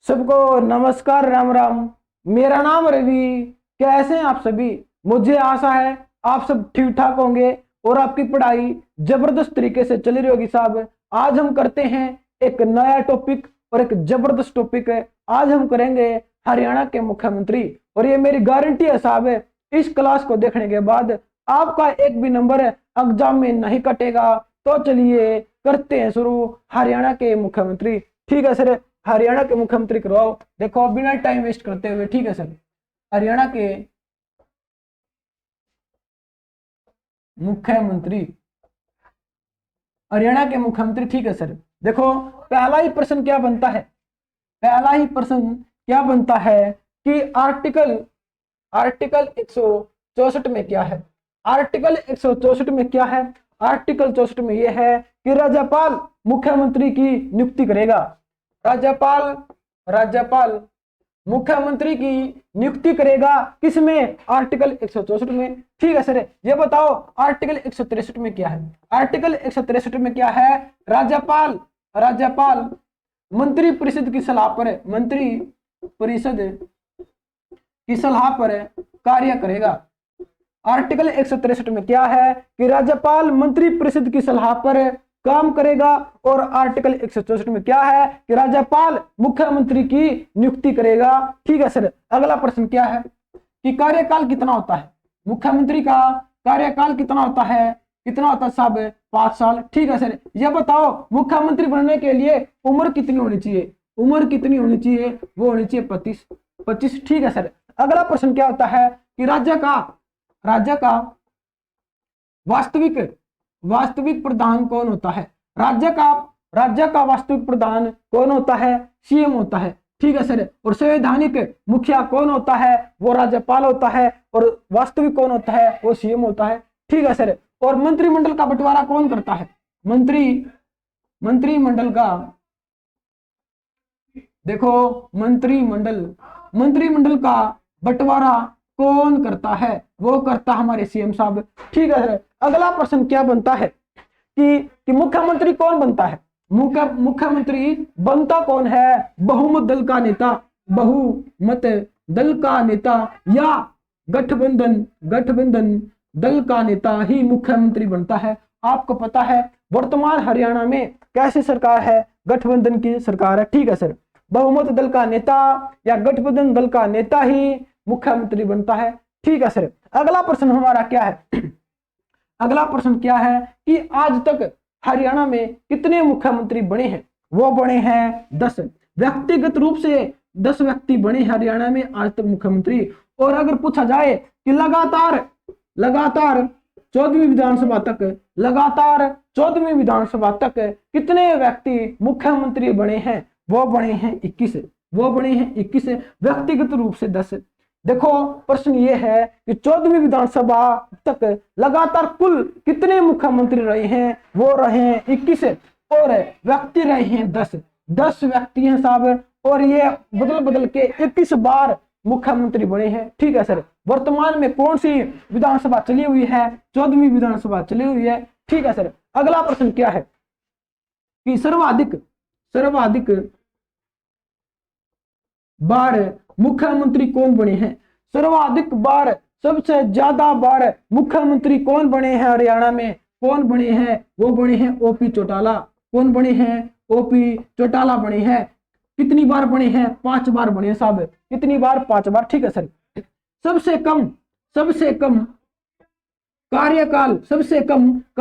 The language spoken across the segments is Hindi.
सबको नमस्कार, राम राम। मेरा नाम रवि। कैसे हैं आप सभी? मुझे आशा है आप सब ठीक ठाक होंगे और आपकी पढ़ाई जबरदस्त तरीके से चल रही होगी साहब। आज हम करते हैं एक नया टॉपिक और एक जबरदस्त टॉपिक है। आज हम करेंगे हरियाणा के मुख्यमंत्री। और ये मेरी गारंटी है साहब, इस क्लास को देखने के बाद आपका एक भी नंबर एग्जाम में नहीं कटेगा। तो चलिए करते हैं शुरू। हरियाणा के मुख्यमंत्री, ठीक है सर, हरियाणा के मुख्यमंत्री करवाओ। देखो बिना टाइम वेस्ट करते हुए, ठीक है सर, हरियाणा के मुख्यमंत्री, हरियाणा के मुख्यमंत्री, ठीक है सर। देखो पहला ही प्रश्न क्या बनता है, पहला ही प्रश्न क्या बनता है कि आर्टिकल आर्टिकल 164 में क्या है। आर्टिकल 164 में क्या है? आर्टिकल 64 में यह है कि राज्यपाल मुख्यमंत्री की नियुक्ति करेगा। राज्यपाल राज्यपाल मुख्यमंत्री की नियुक्ति करेगा किसमें? आर्टिकल 164 में। ठीक है सर, ये बताओ आर्टिकल 163 में क्या है? आर्टिकल 163 में क्या है? राज्यपाल राज्यपाल मंत्री परिषद की सलाह पर, मंत्री परिषद की सलाह पर कार्य करेगा। आर्टिकल 163 में क्या है कि राज्यपाल मंत्री परिषद की सलाह पर काम करेगा। और आर्टिकल 164 में क्या है कि राज्यपाल मुख्यमंत्री की नियुक्ति करेगा। ठीक है सर, अगला प्रश्न क्या है कि कार्यकाल कितना होता है? मुख्यमंत्री का कार्यकाल कितना होता है? कितना होता है साहब? 5 साल। ठीक है सर, यह बताओ मुख्यमंत्री बनने के लिए उम्र कितनी होनी चाहिए? उम्र कितनी होनी चाहिए? वो होनी चाहिए 25। ठीक है सर, अगला प्रश्न क्या होता है कि राज्य का वास्तविक वास्तविक प्रधान कौन होता है? राज्य का वास्तविक प्रधान कौन होता है? सीएम होता है। ठीक है सर, और संवैधानिक मुखिया कौन होता है? वो राज्यपाल होता है। और वास्तविक कौन होता है? वो सीएम होता है। ठीक है सर, और मंत्रिमंडल का बंटवारा कौन करता है? मंत्रिमंडल का, देखो मंत्रिमंडल का बंटवारा कौन करता है? वो करता हमारे सीएम साहब। ठीक है सर, अगला प्रश्न क्या बनता है कि मुख्यमंत्री कौन बनता है? मुख्यमंत्री बनता कौन है? बहुमत दल का नेता, बहुमत दल का नेता या गठबंधन दल का नेता ही मुख्यमंत्री बनता है। आपको पता है वर्तमान हरियाणा में कैसी सरकार है? गठबंधन की सरकार है। ठीक है सर, बहुमत दल का नेता या गठबंधन दल का नेता ही मुख्यमंत्री बनता है। ठीक है सर, अगला प्रश्न हमारा क्या है? अगला प्रश्न क्या है कि आज तक हरियाणा में कितने मुख्यमंत्री बने हैं? वो बने हैं 10। व्यक्तिगत रूप से 10 व्यक्ति बने हरियाणा में आज तक मुख्यमंत्री। और अगर पूछा जाए कि लगातार 14वीं विधानसभा तक, लगातार 14वीं विधानसभा तक कितने व्यक्ति मुख्यमंत्री बने हैं? वो बने हैं 21। वो बने हैं 21, व्यक्तिगत रूप से 10। देखो प्रश्न ये है कि 14वीं विधानसभा तक लगातार कुल कितने मुख्यमंत्री रहे हैं? वो रहे हैं 21 और व्यक्ति रहे हैं 10। 10 व्यक्ति हैं साहब, और ये बदल के 21 बार मुख्यमंत्री बने हैं। ठीक है सर, वर्तमान में कौन सी विधानसभा चली हुई है? 14वीं विधानसभा चली हुई है। ठीक है सर, अगला प्रश्न क्या है कि सर्वाधिक बार मुख्यमंत्री कौन बने हैं? सर्वाधिक बार, सबसे ज्यादा बार मुख्यमंत्री कौन बने हैं हरियाणा में? कौन बने हैं? वो बने हैं ओपी चौटाला। कौन बने हैं? ओपी चौटाला बने हैं। कितनी बार बने हैं? 5 बार बने हैं साहब। कितनी बार? 5 बार। ठीक है सर, सबसे कम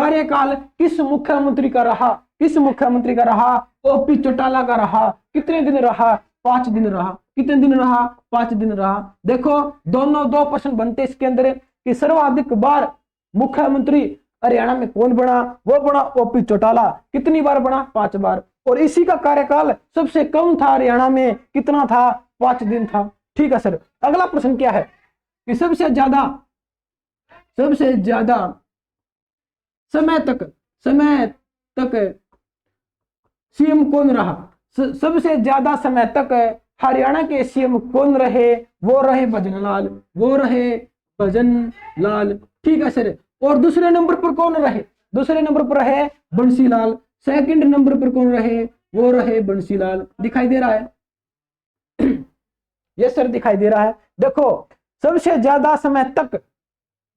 कार्यकाल किस मुख्यमंत्री का रहा? किस मुख्यमंत्री का रहा? ओपी चौटाला का रहा। कितने दिन रहा? 5 दिन रहा। कितने दिन रहा? 5 दिन रहा। देखो दोनों दो प्रश्न बनते इसके अंदर कि सर्वाधिक बार मुख्यमंत्री हरियाणा में कौन बना? वो बना ओपी चौटाला। कितनी बार बना? 5 बार। और इसी का कार्यकाल सबसे कम था हरियाणा में, कितना था? 5 दिन था। ठीक है सर, अगला प्रश्न क्या है कि सबसे ज्यादा समय तक सीएम कौन रहा? सबसे ज्यादा समय तक हरियाणा के सीएम कौन रहे? वो रहे भजन लाल। ठीक है सर, और दूसरे नंबर पर कौन रहे? दूसरे नंबर पर रहे बंसीलाल। सेकंड नंबर पर कौन रहे? वो रहे बंसीलाल। दिखाई दे रहा है? ये सर दिखाई दे रहा है। देखो सबसे ज्यादा समय तक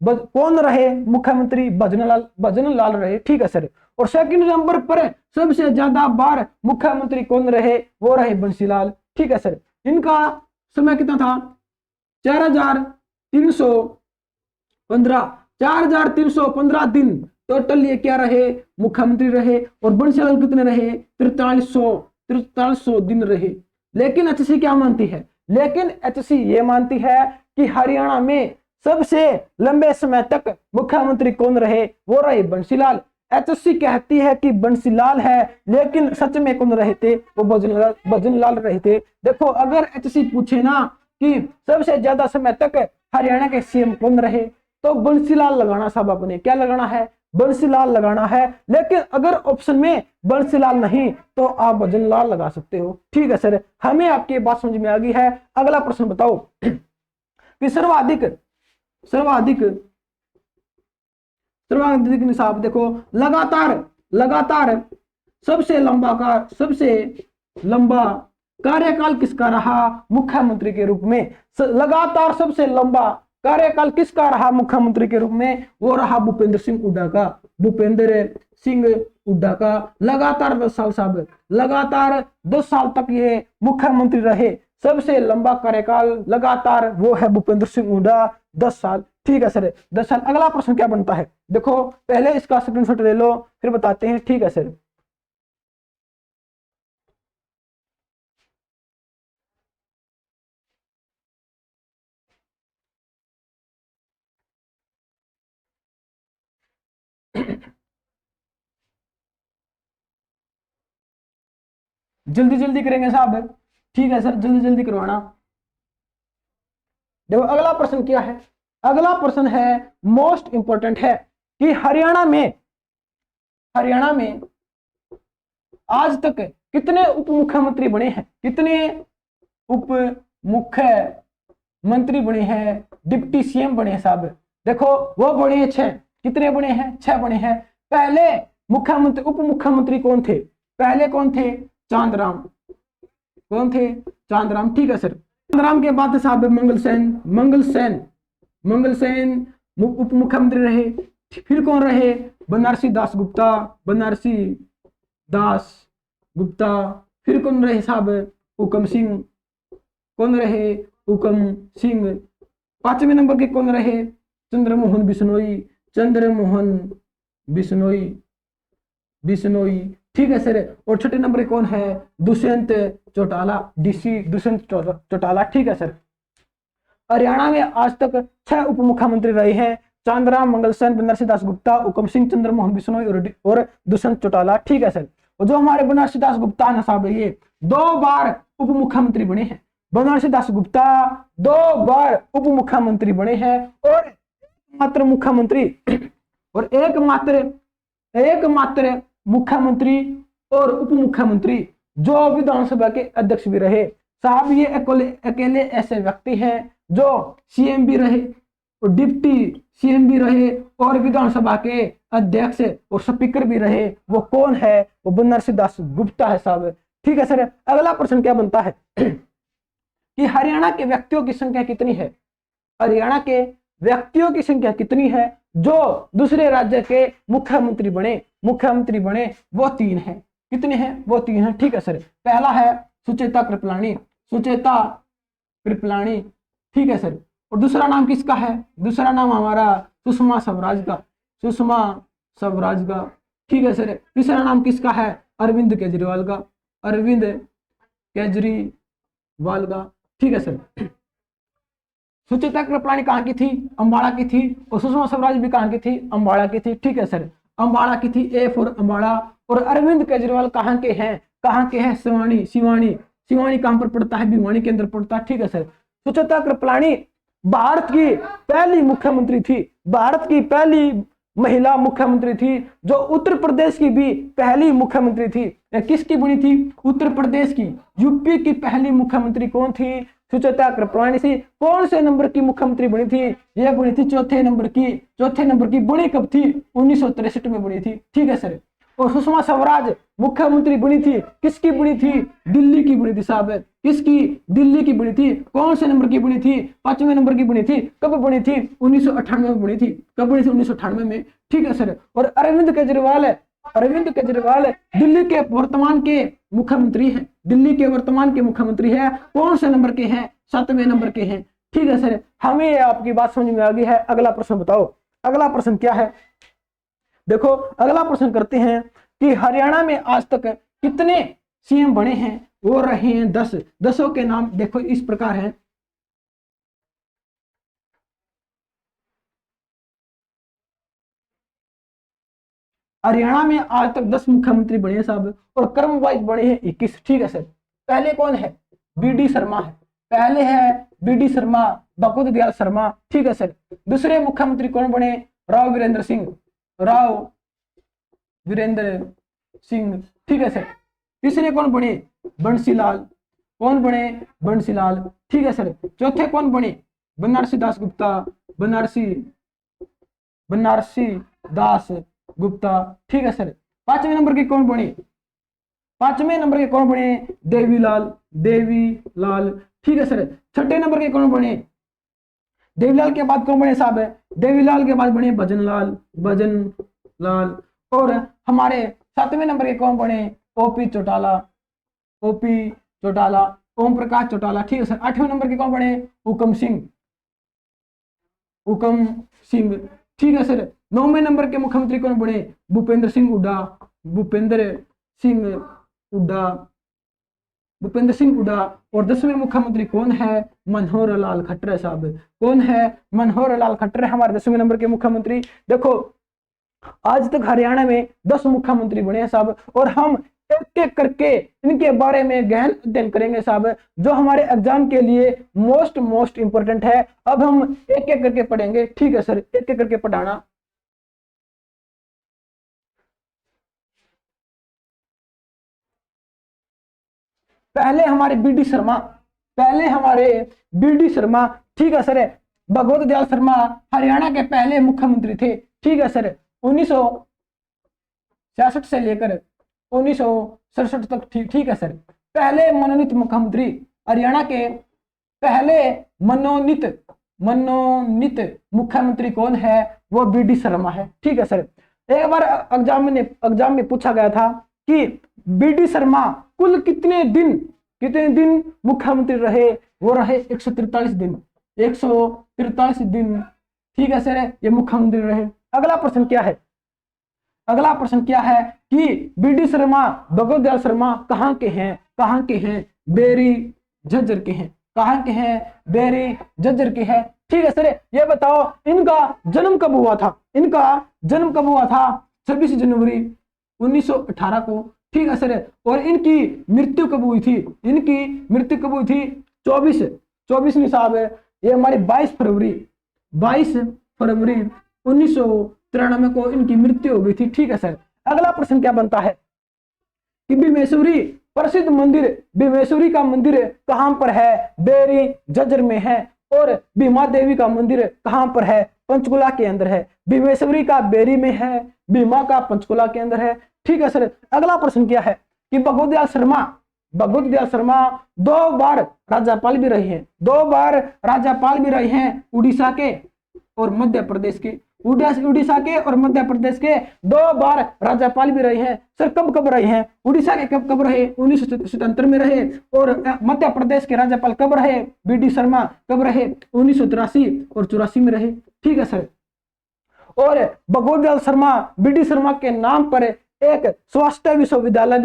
कौन रहे मुख्यमंत्री? भजनलाल रहे, ठीक है सर। और सेकंड नंबर पर सबसे ज्यादा बार मुख्यमंत्री कौन रहे? वो रहे बंसीलाल, ठीक है सर। इनका समय कितना था? 4315 दिन टोटल ये क्या रहे? मुख्यमंत्री रहे। और बंसीलाल कितने रहे? 4300 दिन रहे। लेकिन एचसी क्या मानती है? लेकिन एचसी ये मानती है कि हरियाणा में सबसे लंबे समय तक मुख्यमंत्री कौन रहे? वो रहे बंसीलाल। एचसी कहती है कि बंसीलाल है, लेकिन सच में कौन रहे थे? वो भजनलाल रहे थे। देखो अगर एचसी पूछे ना कि सबसे ज्यादा समय तक हरियाणा के सीएम कौन रहे, तो बंसीलाल लगाना सब अपने, क्या लगाना है? बंसीलाल लगाना है। लेकिन अगर ऑप्शन में बंसीलाल नहीं तो आप भजनलाल लगा सकते हो, ठीक है सर। हमें आपकी बात समझ में आ गई है। अगला प्रश्न बताओ कि सर्वाधिक निसाब, देखो लगातार सबसे लंबा कार्यकाल किसका रहा मुख्यमंत्री के रूप में? लगातार सबसे लंबा कार्यकाल किसका रहा मुख्यमंत्री के रूप में? वो रहा भूपेंद्र सिंह हुड्डा का। लगातार 10 साल साहब, लगातार 10 साल तक ये मुख्यमंत्री रहे। सबसे लंबा कार्यकाल लगातार वो है भूपेंद्र सिंह हुड्डा, 10 साल, ठीक है सर, 10 साल। अगला प्रश्न क्या बनता है? देखो पहले इसका स्क्रीनशॉट ले लो, फिर बताते हैं, ठीक है सर। जल्दी जल्दी करेंगे साहब, ठीक है सर, जल्दी जल्दी करवाना। देखो अगला प्रश्न क्या है? अगला प्रश्न है मोस्ट इंपॉर्टेंट है कि हरियाणा में आज तक कितने उप मुख्यमंत्री बने हैं? कितने उप मुख्यमंत्री बने हैं? डिप्टी सीएम बने हैं साहब। देखो वो बने हैं 6। कितने बने हैं? 6 बने हैं। पहले मुख्यमंत्री उप मुख्यमंत्री कौन थे? पहले कौन थे? चांदराम। कौन थे? चांदराम, ठीक है सर। चांदराम के बाद साहब मंगल सेन उप मुख्यमंत्री रहे। फिर कौन रहे? बनारसी दास गुप्ता। फिर कौन रहे साहब? हुकम सिंह। कौन रहे? हुकम सिंह। 5वें नंबर के कौन रहे? चंद्रमोहन बिश्नोई, ठीक है सर। और 6ठे नंबर पे कौन है? दुष्यंत चौटाला, ठीक है सर। हरियाणा में आज तक 6 उप मुख्यमंत्री रहे हैं, चांदराम, मंगल सेन, बनारसी दास गुप्ता, हुकम सिंह, चंद्रमोहन बिश्नोई और दुष्यंत चौटाला, ठीक है सर। और जो हमारे बनारसी दास गुप्ता है साहब, ये 2 बार उप मुख्यमंत्री बने हैं। बनारसी दास गुप्ता 2 बार उप मुख्यमंत्री बने हैं और एकमात्र मुख्यमंत्री और उप मुख्यमंत्री जो विधानसभा के अध्यक्ष भी रहे साहब। ये अकेले ऐसे व्यक्ति हैं जो सीएम भी रहे और डिप्टी सीएम भी रहे और विधानसभा के अध्यक्ष और स्पीकर भी रहे। वो कौन है? वो बनारसी दास गुप्ता है साहब, ठीक है सर। अगला प्रश्न क्या बनता है कि हरियाणा के व्यक्तियों की संख्या कितनी है? हरियाणा के व्यक्तियों की संख्या कितनी है जो दूसरे राज्य के मुख्यमंत्री बने? वो 3 है। कितने हैं? वो 3 है, ठीक है सर। पहला है सुचेता कृपलानी, ठीक है सर। और दूसरा नाम किसका है? दूसरा नाम हमारा सुषमा स्वराज का, ठीक है सर। तीसरा नाम किसका है? अरविंद केजरीवाल का, ठीक है सर। सुचेता कृपलानी कहाँ की थी? अंबाला की थी। और सुषमा स्वराज भी कहाँ की थी? अंबाला की थी, ठीक है सर। अंबाला की थी, ए फॉर अंबाला। और अरविंद केजरीवाल कहाँ के हैं? सिवानी कहाँ पर पड़ता है? भिवानी के अंदर पड़ता है, ठीक है सर। सुचेता कृपलानी भारत की पहली मुख्यमंत्री थी, भारत की पहली महिला मुख्यमंत्री थी, जो उत्तर प्रदेश की भी पहली मुख्यमंत्री थी। किसकी बनी थी? उत्तर प्रदेश की। यूपी की पहली मुख्यमंत्री कौन थी? सुचेता कृपलानी थी। कौन से नंबर की मुख्यमंत्री बनी थी? यह बनी थी 4थे नंबर की। बनी कब थी? 1963 में बनी थी, ठीक है सर। और सुषमा स्वराज मुख्यमंत्री बनी थी, किसकी बनी थी? दिल्ली की बनी थी साहब। किसकी? दिल्ली की बनी थी। कौन से नंबर की बनी थी? 5वें नंबर की बनी थी। कब बनी थी? 1998 में बनी थी। कब बनी थी? 1998 में। ठीक है सर। और अरविंद केजरीवाल दिल्ली के वर्तमान के मुख्यमंत्री हैं। दिल्ली के वर्तमान के मुख्यमंत्री है। कौन से नंबर के हैं? 7वें नंबर के हैं। ठीक है सर, हमें आपकी बात समझ में आ गई है। अगला प्रश्न बताओ, अगला प्रश्न क्या है? देखो अगला प्रश्न करते हैं कि हरियाणा में आज तक कितने सीएम बने हैं? वो रहे हैं 10। 10 के नाम देखो इस प्रकार हैं। हरियाणा में आज तक 10 मुख्यमंत्री बने हैं साहब, और क्रम वाइज बने हैं 21। ठीक है सर। पहले कौन है? बीडी शर्मा है। पहले है बीडी शर्मा, भगवत दयाल शर्मा। ठीक है सर। दूसरे मुख्यमंत्री कौन बने? राव वीरेंद्र सिंह। राव वीरेंद्र सिंह। ठीक है सर। तीसरे कौन बने? बंसीलाल। कौन बने? बंसीलाल। ठीक है सर। चौथे कौन बने? बनारसी दास गुप्ता। बनारसी दास गुप्ता। ठीक है सर। 5वें नंबर के कौन बने? 5वें नंबर के कौन बने? देवीलाल। ठीक है सर। 6ठे नंबर के कौन बने? देवीलाल के बाद कौन बने साहब? देवीलाल के बाद बने भजनलाल। और हमारे 7वें नंबर के कौन बने? ओपी चौटाला। ओम प्रकाश चौटाला। ठीक है सर। 8वें नंबर के कौन बने? हुकम सिंह। ठीक है सर। 9वें नंबर के मुख्यमंत्री कौन बने? भूपेंद्र सिंह हुड्डा। और 10वें मुख्यमंत्री कौन है? मनोहर लाल खट्टर साहब। कौन है? मनोहर लाल खट्टर हमारे 10वें नंबर के मुख्यमंत्री। देखो आज तक हरियाणा में 10 मुख्यमंत्री बने हैं साहब, और हम एक एक करके इनके बारे में गहन अध्ययन करेंगे साहब, जो हमारे एग्जाम के लिए मोस्ट इंपोर्टेंट है। अब हम एक एक करके पढ़ेंगे। ठीक है सर, एक एक करके पढ़ाना। पहले हमारे बी डी शर्मा। ठीक है सर। भगवत दयाल शर्मा हरियाणा के पहले मुख्यमंत्री थे। ठीक है सर। 1966 से लेकर 1967 तक। ठीक है सर। पहले मनोनीत मुख्यमंत्री हरियाणा के पहले मनोनीत मुख्यमंत्री कौन है? वो बी.डी. शर्मा है। ठीक है सर। एक बार एग्जाम में पूछा गया था कि बी.डी. शर्मा कुल कितने दिन मुख्यमंत्री रहे? वो रहे 143 दिन। 143 दिन। ठीक है सर, ये मुख्यमंत्री रहे। अगला प्रश्न क्या है कि बी.डी. शर्मा, भगवत दयाल शर्मा कहाँ के हैं? बेरी झज्जर के हैं। कहाँ के हैं? बेरी झज्जर के हैं। ठीक है सर। ये बताओ इनका जन्म कब हुआ था? 26 जनवरी 1918 को। ठीक है सर। और इनकी मृत्यु कब हुई थी? 24 नहीं साहब, ये हमारी 22 फरवरी 1993 को इनकी मृत्यु हो गई थी। ठीक है सर। अगला प्रश्न क्या बनता है कि भीमेश्वरी प्रसिद्ध मंदिर, भीमेश्वरी का मंदिर कहां पर है? बेरी झज्जर में है। और भीमा देवी का मंदिर कहां पर है? पंचकुला के अंदर है। भीमेश्वरी का बेरी में है, भीमा का पंचकुला के अंदर है। ठीक है सर। अगला प्रश्न क्या है कि भगवत दयाल शर्मा 2 बार राज्यपाल भी रहे हैं उड़ीसा के और मध्य प्रदेश के। उड़ीसा के और मध्य प्रदेश के 2 बार राज्यपाल भी रहे हैं। सर कब रहे हैं? उड़ीसा के कब रहे? 1977 में रहे। और मध्य प्रदेश के राज्यपाल कब रहे? बी.डी. शर्मा कब रहे? 1983 और 84 में रहे। ठीक है सर। और भगवत दयाल शर्मा, बी.डी. शर्मा के नाम पर एक स्वास्थ्य विश्वविद्यालय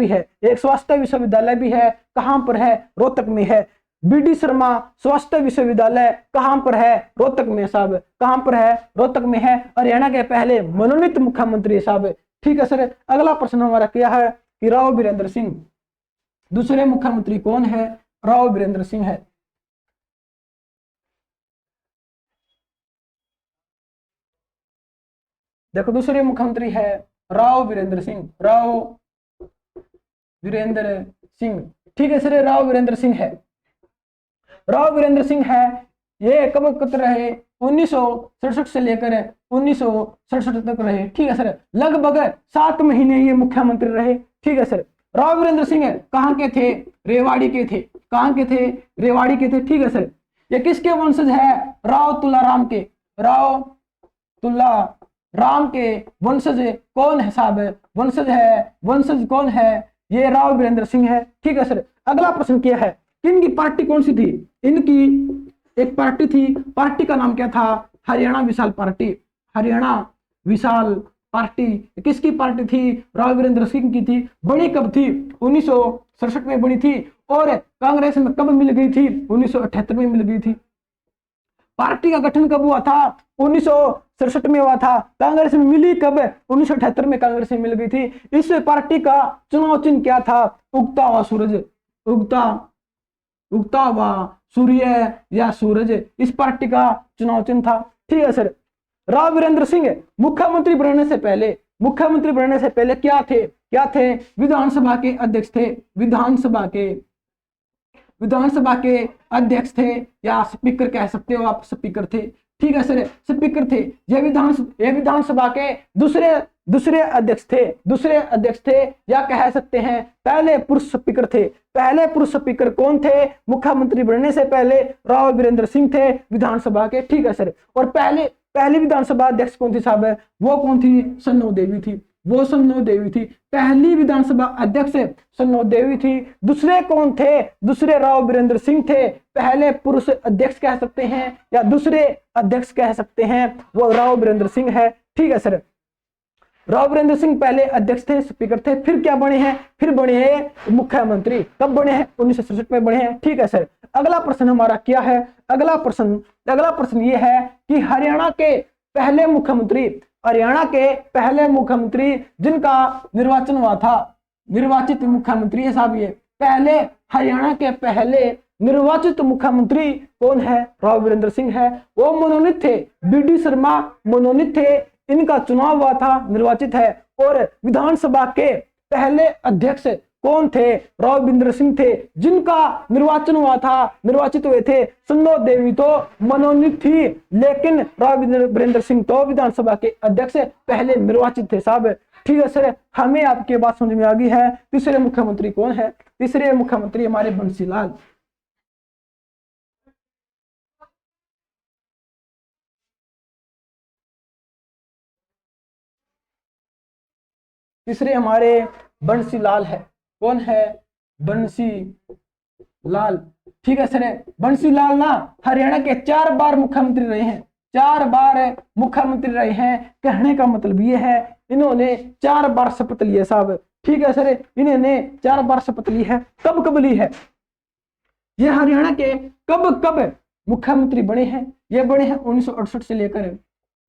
भी है। कहां पर है? रोहतक में है। बी.डी. शर्मा स्वास्थ्य विश्वविद्यालय कहां पर है? रोहतक में साहब। कहां पर है? रोहतक में है। हरियाणा के पहले मनोनीत मुख्यमंत्री साहब। ठीक है सर। अगला प्रश्न हमारा क्या है कि राव वीरेंद्र सिंह, दूसरे मुख्यमंत्री कौन है? राव वीरेंद्र सिंह है। देखो दूसरे मुख्यमंत्री है राव वीरेंद्र सिंह। ठीक है सर। राव वीरेंद्र सिंह है। ये कब रहे? 1967 से लेकर 1967 तक रहे। ठीक है सर, लगभग 7 महीने ये मुख्यमंत्री रहे। ठीक है सर। राव वीरेंद्र सिंह कहाँ के थे? रेवाड़ी के थे। कहाँ के थे? रेवाड़ी के थे। ठीक है सर। ये किसके वंशज है? राव तुलाराम के। राव तुलाराम के वंशज कौन है साहब? वंशज कौन है? ये राव वीरेंद्र सिंह है। ठीक है सर। अगला प्रश्न क्या है? इनकी पार्टी कौन सी थी? इनकी एक पार्टी थी, पार्टी का नाम क्या था? हरियाणा विशाल पार्टी। हरियाणा विशाल पार्टी किसकी पार्टी थी? राव वीरेंद्र सिंह की थी। बनी कब थी? 1967 में बनी थी। और कांग्रेस में कब मिल गई थी? 1978 में मिल गई थी। पार्टी का गठन कब हुआ था? 1967 में हुआ था। कांग्रेस में मिली कब? 1978 में कांग्रेस में मिल गई थी। इस पार्टी का चुनाव चिन्ह क्या था? उगता हुआ सूरज। उगता हुआ सूर्य या सूरज इस पार्टी का चुनाव चिन्ह था। ठीक है सर। राव वीरेंद्र सिंह मुख्यमंत्री बनने से पहले क्या थे? विधानसभा के अध्यक्ष थे। विधानसभा के अध्यक्ष थे या स्पीकर कह सकते हो आप, स्पीकर थे। ठीक है सर, स्पीकर थे। ये विधानसभा के दूसरे अध्यक्ष थे या कह सकते हैं पहले पुरुष स्पीकर थे। पहले पुरुष स्पीकर कौन थे? मुख्यमंत्री बनने से पहले राव वीरेंद्र सिंह थे विधानसभा के। ठीक है सर। और पहली विधानसभा अध्यक्ष कौन थी साहब? वो कौन थी? सन्नो देवी थी। वो सन्नो देवी थी। पहली विधानसभा अध्यक्ष सन्नो देवी थी। दूसरे कौन थे? दूसरे राव वीरेंद्र सिंह थे। पहले पुरुष अध्यक्ष कह सकते हैं या दूसरे अध्यक्ष कह सकते हैं, वो राव वीरेंद्र सिंह है। ठीक है सर। राव वीरेंद्र सिंह पहले अध्यक्ष थे, स्पीकर थे। फिर क्या बने हैं? फिर बने हैं मुख्यमंत्री। कब बने हैं? 1967 में बने हैं। ठीक है सर। अगला प्रश्न हमारा क्या है? अगला प्रश्न ये है कि हरियाणा के पहले मुख्यमंत्री जिनका निर्वाचन हुआ था, निर्वाचित मुख्यमंत्री है साहब। ये पहले हरियाणा के पहले निर्वाचित मुख्यमंत्री कौन है? राव वीरेंद्र सिंह है। वो मनोनीत थे, बीडी शर्मा मनोनीत थे। इनका चुनाव हुआ था, निर्वाचित है। और विधानसभा के पहले अध्यक्ष कौन थे? राव वीरेंद्र सिंह थे। जिनका निर्वाचन हुआ था, निर्वाचित हुए थे। सन्नो देवी तो मनोनीत थी, लेकिन राव वीरेंद्र सिंह तो विधानसभा के अध्यक्ष पहले निर्वाचित थे साहब। ठीक है सर। हमें आपकी बात समझ में आ गई है। तीसरे मुख्यमंत्री कौन है? तीसरे मुख्यमंत्री हमारे बंसीलाल। तीसरे हमारे बंसीलाल है। कौन है? बंसीलाल। ठीक है सर। बंसीलाल ना हरियाणा के 4 बार मुख्यमंत्री रहे हैं। 4 बार मुख्यमंत्री रहे हैं। कहने का मतलब ये है इन्होंने 4 बार शपथ ली है साहब। ठीक है सर। इन्होंने 4 बार शपथ ली है। कब कब ली है? ये हरियाणा के कब कब मुख्यमंत्री बने हैं? ये बने हैं 1968 से लेकर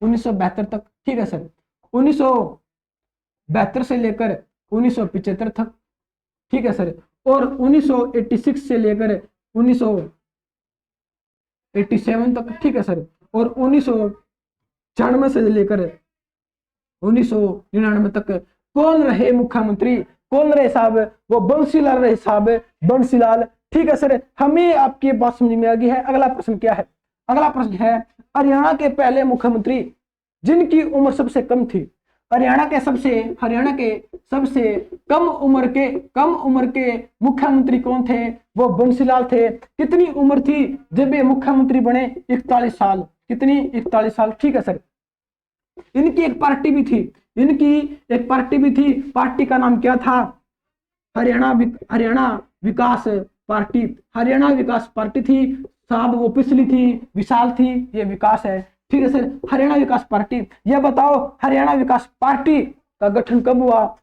1972 तक। ठीक है सर। 1972 से लेकर 1975 तक। ठीक है सर। और 1986 से लेकर 1987 तक। ठीक है सर। और 1996 से लेकर 1999 तक कौन रहे मुख्यमंत्री? कौन रहे साहब? वो बंसीलाल रहे साहब, बंसीलाल। ठीक है सर। हमें आपकी बात समझ में आ गई है। अगला प्रश्न क्या है? अगला प्रश्न है हरियाणा के पहले मुख्यमंत्री जिनकी उम्र सबसे कम थी। हरियाणा के सबसे कम उम्र के मुख्यमंत्री कौन थे? वो बंसीलाल थे। कितनी उम्र थी जब ये मुख्यमंत्री बने? 41 साल। कितनी? 41 साल। ठीक है सर। इनकी एक पार्टी भी थी। पार्टी का नाम क्या था? हरियाणा विकास पार्टी। हरियाणा विकास पार्टी थी साहब। वो पिछली थी, विशाल थी, ये विकास है। ठीक है सर। हरियाणा विकास पार्टी। यह बताओ हरियाणा विकास पार्टी का गठन कब हुआ?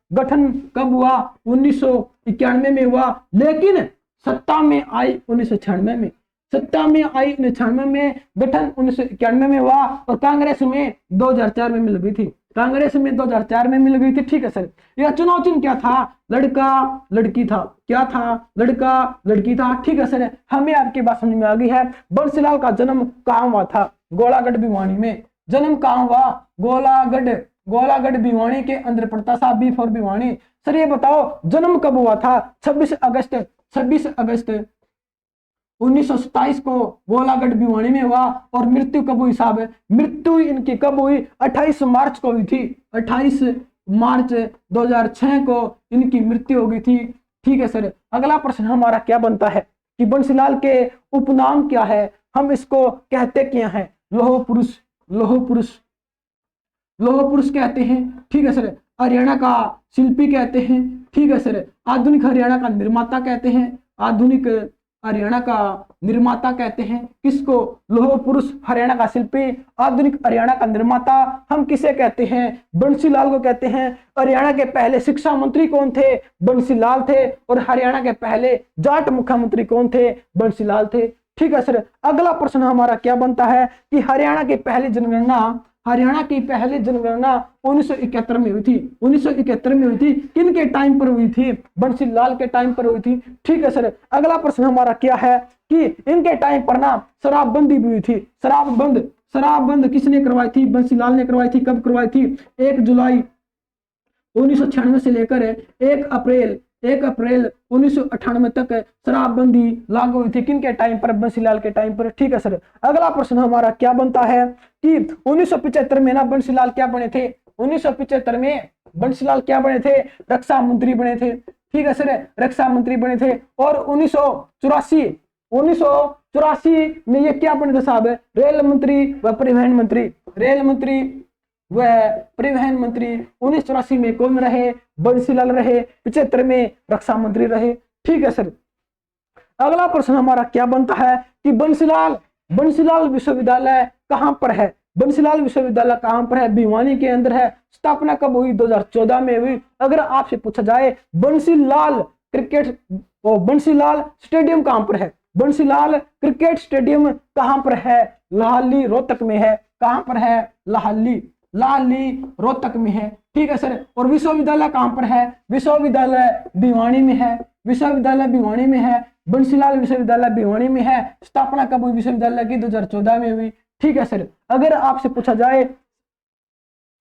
1991 में हुआ, लेकिन सत्ता में आई 1996 में। सत्ता में आई 1996 में, गठन 1991 में हुआ। और कांग्रेस में 2004 में मिल गई थी। 2004 में मिल गई थी। ठीक है सर। यह चुनाव चिन्ह क्या था? लड़का लड़की था। क्या था? लड़का लड़की था। ठीक है सर। हमें आपकी बात समझ में आ गई है। बंसीलाल का जन्म कहाँ हुआ था? गोलागढ़ भिवानी में। जन्म कहाँ हुआ? गोलागढ़ भिवानी के अंदर पड़ता साहब, बी फॉर भिवानी। सर ये बताओ जन्म कब हुआ था? 26 अगस्त 1927 को गोलागढ़ भिवानी में हुआ। और मृत्यु कब हुई साहब? मृत्यु इनकी कब हुई? 28 मार्च को हुई थी। 28 मार्च 2006 को इनकी मृत्यु हो गई थी। ठीक है सर। अगला प्रश्न हमारा क्या बनता है कि बंसीलाल के उपनाम क्या है? हम इसको कहते क्या है? लौह पुरुष, लौह पुरुष, लौह पुरुष कहते हैं। ठीक है सर। हरियाणा का शिल्पी कहते हैं। ठीक है सर। आधुनिक हरियाणा का निर्माता कहते हैं। आधुनिक हरियाणा का निर्माता कहते हैं किसको? लौह पुरुष हरियाणा का शिल्पी, आधुनिक हरियाणा का निर्माता हम किसे कहते हैं? बंसीलाल को कहते हैं। हरियाणा के पहले शिक्षा मंत्री कौन थे? बंसीलाल थे। और हरियाणा के पहले जाट मुख्यमंत्री कौन थे? बंसीलाल थे। ठीक है सर। अगला प्रश्न हमारा क्या बनता है कि हरियाणा की पहली जनगणना, हरियाणा की पहली जनगणना 1971 में हुई थी। 1971 में हुई थी। किन के टाइम पर हुई थी? बंसीलाल के टाइम पर हुई थी। ठीक है सर। अगला प्रश्न हमारा क्या है कि इनके टाइम पर ना शराबबंदी भी हुई थी। शराबबंद, शराबबंद किसने करवाई थी? बंसीलाल ने करवाई थी। कब करवाई थी? 1 जुलाई 1996 से लेकर 1 अप्रैल 1998 तक शराबबंदी लागू हुई थी। किन के टाइम पर? बंसीलाल के टाइम पर। ठीक है सर। अगला प्रश्न हमारा क्या बनता है कि 1975 में ना बंसीलाल क्या बने थे? 1975 में बंसीलाल क्या बने थे? रक्षा मंत्री बने थे। ठीक है सर। रक्षा मंत्री बने थे। और 1984 में ये क्या बने थे साहब? रेल मंत्री व परिवहन मंत्री। रेल मंत्री वह परिवहन मंत्री। 1984 में कौन रहे? बंसीलाल रहे। 75 में रक्षा मंत्री रहे। ठीक है सर। अगला प्रश्न हमारा क्या बनता है कि बंसीलाल विश्वविद्यालय कहां पर है? बंसीलाल विश्वविद्यालय कहां पर है? भिवानी के अंदर है। स्थापना कब हुई? 2014 में हुई। अगर आपसे पूछा जाए बंसीलाल स्टेडियम कहां पर है? बंसीलाल क्रिकेट स्टेडियम कहां पर है? लाहली रोहतक में है। कहां पर है? लाहली रोहतक में है। ठीक है सर। और विश्वविद्यालय कहां पर है? विश्वविद्यालय भिवानी में है। विश्वविद्यालय भिवानी में है। बंसीलाल विश्वविद्यालय भिवानी में है। स्थापना कब हुई विश्वविद्यालय की? 2014 में हुई। ठीक है सर। अगर आपसे पूछा जाए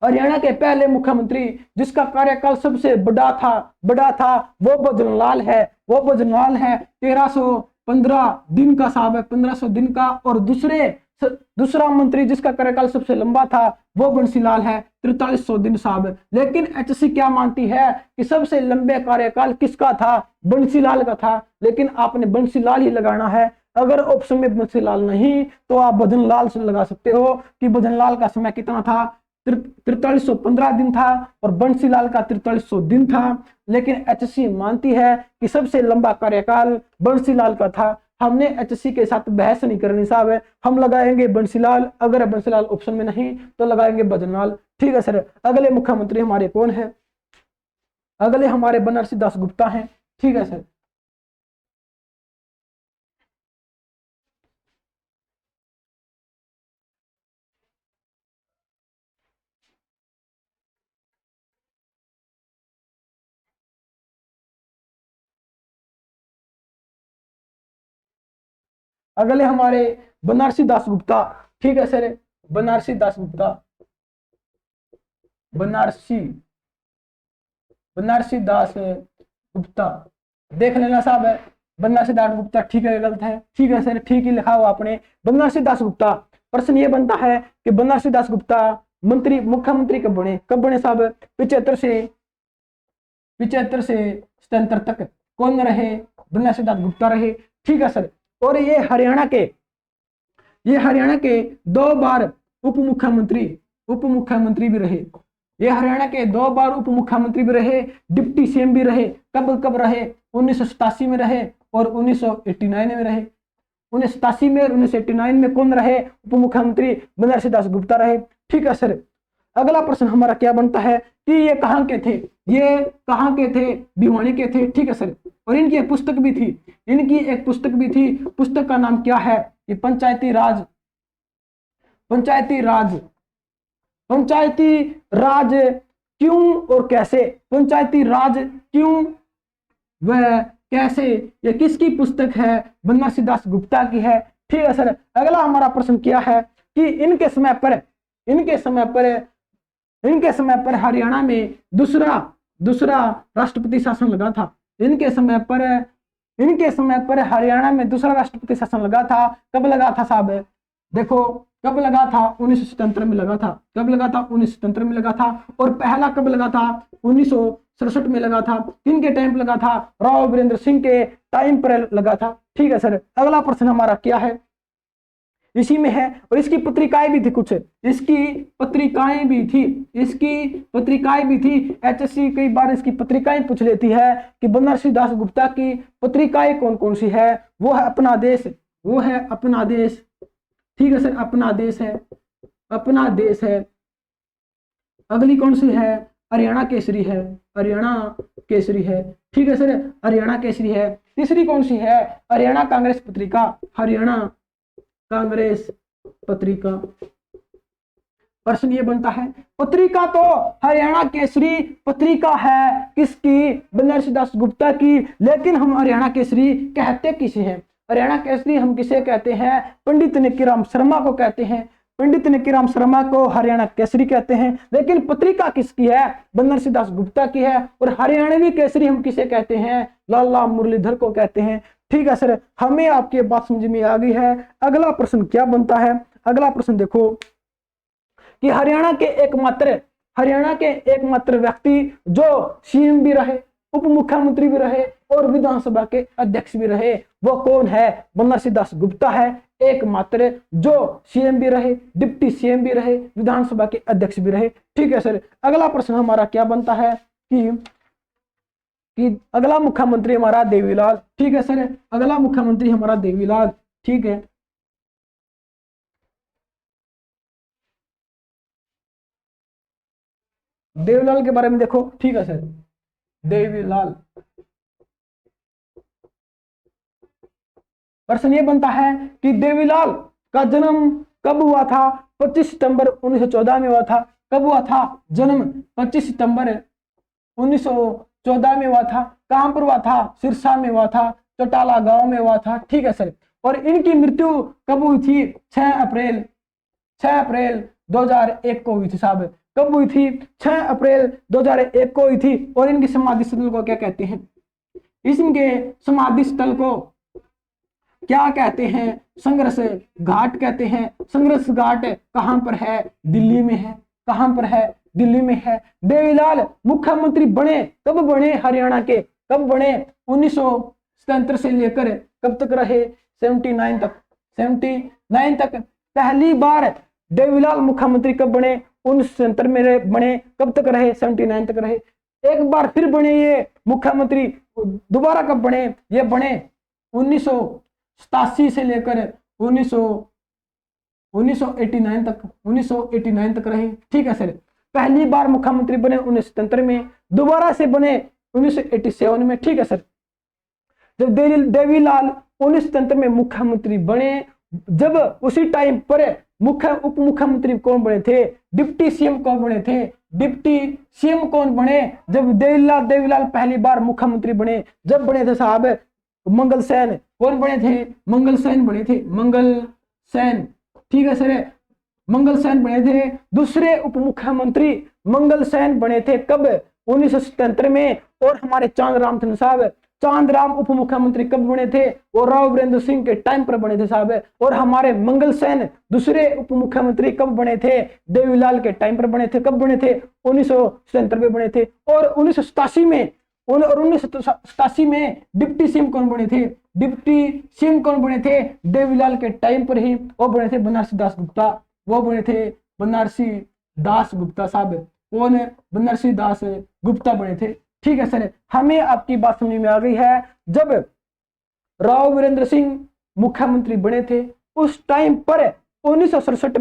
हरियाणा के पहले मुख्यमंत्री जिसका कार्यकाल सबसे बड़ा था वो भजनलाल है। वो भजनलाल है। 1315 दिन का साहब है। 1500 दिन का। और दूसरा मंत्री जिसका कार्यकाल सबसे लंबा था वो बंसीलाल है। 4300 दिन साहब। लेकिन एचएससी क्या मानती है कि सबसे लंबे कार्यकाल किसका था? बंसीलाल का था। लेकिन आपने बंसीलाल ही लगाना है। अगर ऑप्शन में बंसीलाल नहीं तो आप भजनलाल से लगा सकते हो कि भजनलाल का समय कितना था? 4315 दिन था और बंसीलाल का 4300 दिन था। लेकिन एचएससी मानती है कि सबसे लंबा कार्यकाल बंसीलाल का था। हमने एचएससी के साथ बहस नहीं करनी साहब है। हम लगाएंगे बंसीलाल। अगर बंसीलाल ऑप्शन में नहीं तो लगाएंगे भजनलाल। ठीक है सर। अगले मुख्यमंत्री हमारे कौन है? अगले हमारे बनारसी दास गुप्ता हैं। ठीक है सर। अगले हमारे बनारसी दास गुप्ता। ठीक है सर। बनारसी दास गुप्ता, बनारसी दास गुप्ता देख लेना साहब है। बनारसी दास गुप्ता ठीक है गलत है? ठीक है सर। ठीक ही लिखा हुआ आपने बनारसी दास गुप्ता। प्रश्न ये बनता है कि बनारसी दास गुप्ता मुख्यमंत्री कब बने साहब? 75 से 77 तक कौन रहे? बनारसी दास गुप्ता रहे। ठीक है सर। और ये हरियाणा के 2 बार उप मुख्यमंत्री भी रहे। ये हरियाणा के 2 बार उप मुख्यमंत्री भी रहे। डिप्टी सीएम भी रहे। कब रहे? 1987 में रहे और 1989 में रहे। 1987 में और 1989 में कौन रहे उप मुख्यमंत्री? बनारसी दास गुप्ता रहे। ठीक है सर। अगला प्रश्न हमारा क्या बनता है कि ये कहाँ के थे? ये कहाँ के थे? भिवानी के थे। ठीक है सर। और इनकी एक पुस्तक भी थी। पुस्तक का नाम क्या है? ये पंचायती राज क्यों और कैसे? पंचायती राज क्यों वह कैसे? ये किसकी पुस्तक है? बनारसी दास गुप्ता की है। ठीक है सर। अगला हमारा प्रश्न क्या है कि इनके समय पर हरियाणा में दूसरा राष्ट्रपति शासन लगा था। इनके समय पर इनके समय पर हरियाणा में दूसरा राष्ट्रपति शासन लगा था। कब लगा था साहब? देखो कब लगा था? 1977 में लगा था। कब लगा था? 1977 में लगा था। और पहला कब लगा था? 1967 में लगा था। किनके टाइम पर लगा था? राव वीरेंद्र सिंह के टाइम पर लगा था। ठीक है सर। अगला प्रश्न हमारा क्या है, इसी में है। और इसकी पत्रिकाएं भी थी कुछ, इसकी पत्रिकाएं भी थी, इसकी पत्रिकाएं भी थी। एचएससी कई बार इसकी पत्रिकाएं पूछ लेती है कि बनारसी दास गुप्ता की पत्रिकाएं कौन कौन सी है। वो है अपना देश, वो है अपना देश। ठीक है सर, अपना देश है, अपना देश है। अगली कौन सी है? हरियाणा केसरी है, हरियाणा केसरी है। ठीक है सर, हरियाणा केसरी है। तीसरी कौन सी है? हरियाणा कांग्रेस पत्रिका, हरियाणा कांग्रेस पत्रिका। प्रश्न ये बनता है, पत्रिका तो हरियाणा केसरी पत्रिका है किसकी? बनारसी दास गुप्ता की। लेकिन हम हरियाणा केसरी कहते किसे हैं? हरियाणा केसरी हम किसे कहते हैं? पंडित निकीराम शर्मा को कहते हैं। पंडित निकीराम शर्मा को हरियाणा केसरी कहते हैं। लेकिन पत्रिका किसकी है? बनारसी दास गुप्ता की है। और हरियाणवी केसरी हम किसे कहते हैं? लाला मुरलीधर को कहते हैं। ठीक है सर, हमें आपकी बात समझ में आ गई है। अगला प्रश्न क्या बनता है? अगला प्रश्न देखो कि हरियाणा के एकमात्र व्यक्ति जो सीएम भी रहे, उप मुख्यमंत्री भी रहे और विधानसभा के अध्यक्ष भी रहे, वो कौन है? बनारसी दास गुप्ता है एकमात्र जो सीएम भी रहे, डिप्टी सीएम भी रहे, विधानसभा के अध्यक्ष भी रहे। ठीक है सर। अगला प्रश्न हमारा क्या बनता है कि अगला मुख्यमंत्री हमारा देवीलाल। ठीक है सर, अगला मुख्यमंत्री हमारा देवीलाल। ठीक है, देवीलाल के बारे में देखो। ठीक है सर, देवीलाल। प्रश्न ये बनता है कि देवीलाल का जन्म कब हुआ था? 25 सितंबर 1914 में हुआ था। कब हुआ था जन्म? 25 सितंबर 1914 में हुआ था। कहां पर हुआ था? सिरसा में हुआ था, चौटाला गांव में हुआ था। ठीक है सर। और इनकी मृत्यु कब हुई थी? 6 अप्रैल 2001 को हुई थी साहब। कब हुई थी? 6 अप्रैल 2001 को हुई थी। और इनकी समाधि स्थल को क्या कहते हैं? इनके समाधि स्थल को क्या कहते हैं? संघर्ष घाट कहते हैं। संघर्ष घाट कहां पर है? दिल्ली में है। कहां पर है? दिल्ली में है। देवीलाल मुख्यमंत्री बने कब बने? हरियाणा के कब बने? 1977 से लेकर कब तक रहे? 79 तक। 79 तक। पहली बार देवीलाल मुख्यमंत्री कब बने? 1977 में बने। कब तक रहे? 79 तक रहे। एक बार फिर बने ये मुख्यमंत्री, दोबारा कब बने? ये बने 1987 से लेकर 1989 तक। 1989 तक रहे। ठीक है सर। पहली बार मुख्यमंत्री बने 1977 में, दोबारा से बने 1987 में। ठीक है सर। जब देवीलाल 1977 में मुख्यमंत्री बने, जब उसी टाइम पर उप मुख्यमंत्री कौन बने थे? डिप्टी सीएम कौन बने थे? डिप्टी सीएम कौन बने जब देवीलाल पहली बार मुख्यमंत्री बने? जब बने थे साहब मंगल सेन। कौन बने थे? मंगल सेन बने थे, मंगल सेन। ठीक है सर, मंगल सेन बने थे। दूसरे उप मुख्यमंत्री मंगल सेन बने थे कब? 1977 में। और हमारे चांदराम साहब, चांदराम उप मुख्यमंत्री कब बने थे? और राव वीरेंद्र सिंह के टाइम पर बने थे साहब। और हमारे मंगल सेन दूसरे उप मुख्यमंत्री कब बने थे? देवीलाल के टाइम पर बने थे। कब बने थे? 1977 में बने थे। और 1987 में डिप्टी सीएम कौन बने थे? डिप्टी सीएम कौन बने थे? देवीलाल के टाइम पर ही वो बने थे बनारसी दास गुप्ता। वो बने थे बनारसी दास गुप्ता साहब। कौन है? बनारसी दास गुप्ता बने थे। ठीक है सर, हमें आपकी बात समझ में आ गई है। जब राव वीरेंद्र सिंह मुख्यमंत्री बने थे उस टाइम पर 1967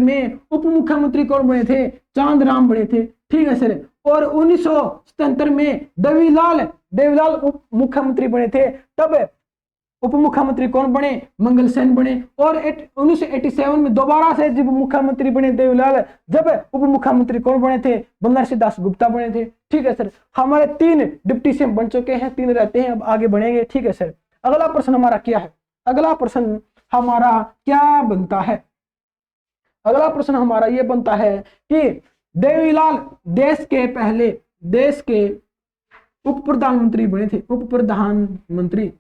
में उप मुख्यमंत्री कौन बने थे? चांदराम बने थे। ठीक है सर। और 1977 में देवीलाल उप मुख्यमंत्री बने थे। तब उप मुख्यमंत्री कौन बने? मंगल सेन बने। और 1987 में दोबारा से जब मुख्यमंत्री बने देवीलाल, जब उप मुख्यमंत्री कौन बने थे? बनारसी दास गुप्ता बने थे। ठीक है सर। हमारे 3 डिप्टी सीएम बन चुके हैं, 3 रहते हैं, अब आगे बढ़ेंगे। ठीक है सर। अगला प्रश्न हमारा क्या है? अगला प्रश्न हमारा क्या बनता है? अगला प्रश्न हमारा यह बनता है कि देवीलाल देश के उप प्रधानमंत्री बने थे, उप प्रधानमंत्री।